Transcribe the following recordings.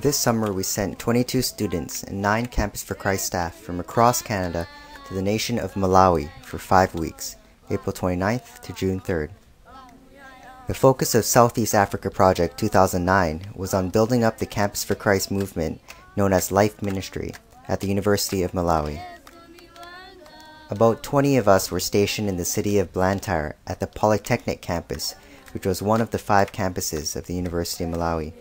This summer we sent 22 students and 9 Campus for Christ staff from across Canada to the nation of Malawi for 5 weeks, April 29th to June 3rd. The focus of Southeast Africa Project 2009 was on building up the Campus for Christ movement known as Life Ministry at the University of Malawi. About 20 of us were stationed in the city of Blantyre at the Polytechnic campus, which was one of the 5 campuses of the University of Malawi.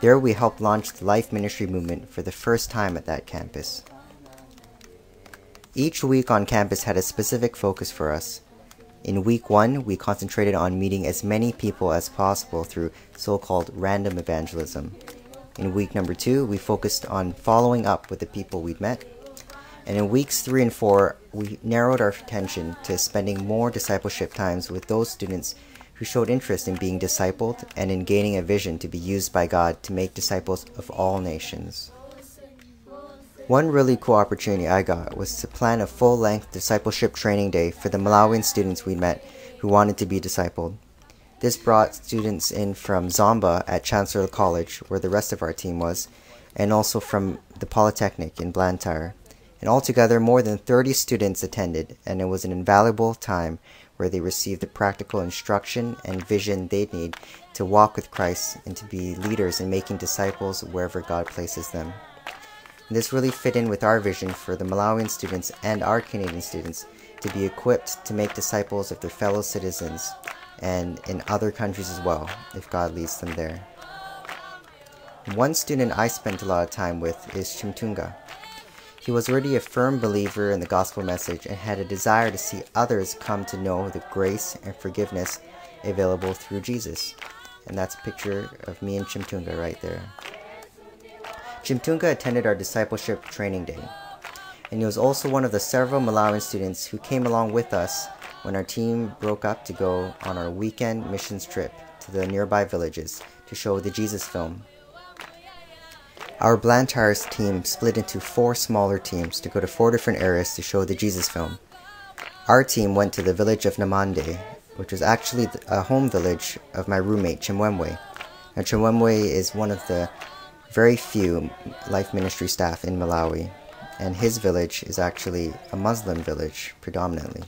There we helped launch the Life Ministry movement for the first time at that campus. Each week on campus had a specific focus for us. In week 1, we concentrated on meeting as many people as possible through so-called random evangelism. In week number 2, we focused on following up with the people we'd met. And in weeks 3 and 4, we narrowed our attention to spending more discipleship times with those students who showed interest in being discipled and in gaining a vision to be used by God to make disciples of all nations. One really cool opportunity I got was to plan a full-length discipleship training day for the Malawian students we met who wanted to be discipled. This brought students in from Zomba at Chancellor College, where the rest of our team was, and also from the Polytechnic in Blantyre. And altogether, more than 30 students attended, and it was an invaluable time where they received the practical instruction and vision they'd need to walk with Christ and to be leaders in making disciples wherever God places them. And this really fit in with our vision for the Malawian students and our Canadian students to be equipped to make disciples of their fellow citizens and in other countries as well, if God leads them there. One student I spent a lot of time with is Chimtunga. He was already a firm believer in the gospel message and had a desire to see others come to know the grace and forgiveness available through Jesus. And that's a picture of me and Chimtunga right there. Chimtunga attended our discipleship training day, and he was also one of the several Malawian students who came along with us when our team broke up to go on our weekend missions trip to the nearby villages to show the Jesus film. Our Blantyre's team split into 4 smaller teams to go to 4 different areas to show the Jesus film. Our team went to the village of Namande, which was actually a home village of my roommate Chimwemwe. Now Chimwemwe is one of the very few life ministry staff in Malawi, and his village is actually a Muslim village predominantly.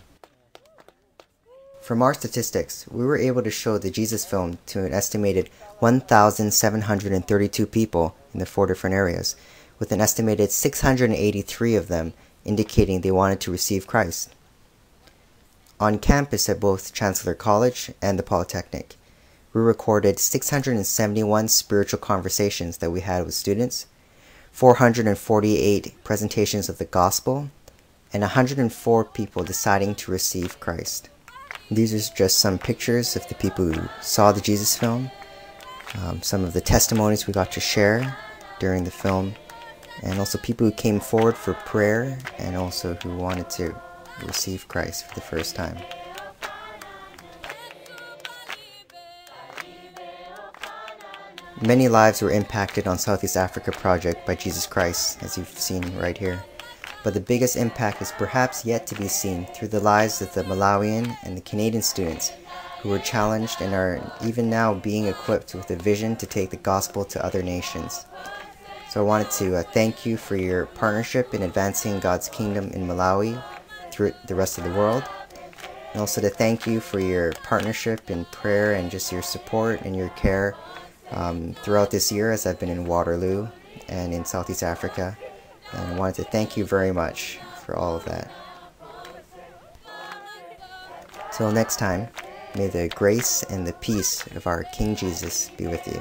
From our statistics, we were able to show the Jesus film to an estimated 1,732 people in the 4 different areas, with an estimated 683 of them indicating they wanted to receive Christ. On campus at both Chancellor College and the Polytechnic, we recorded 671 spiritual conversations that we had with students, 448 presentations of the gospel, and 104 people deciding to receive Christ. These are just some pictures of the people who saw the Jesus film, some of the testimonies we got to share during the film, and also people who came forward for prayer and also who wanted to receive Christ for the first time. Many lives were impacted on Southeast Africa Project by Jesus Christ, as you've seen right here. But the biggest impact is perhaps yet to be seen through the lives of the Malawian and the Canadian students who were challenged and are even now being equipped with a vision to take the gospel to other nations. So I wanted to thank you for your partnership in advancing God's kingdom in Malawi through the rest of the world. And also to thank you for your partnership in prayer and just your support and your care throughout this year as I've been in Waterloo and in Southeast Africa. And I wanted to thank you very much for all of that. Till next time, may the grace and the peace of our King Jesus be with you.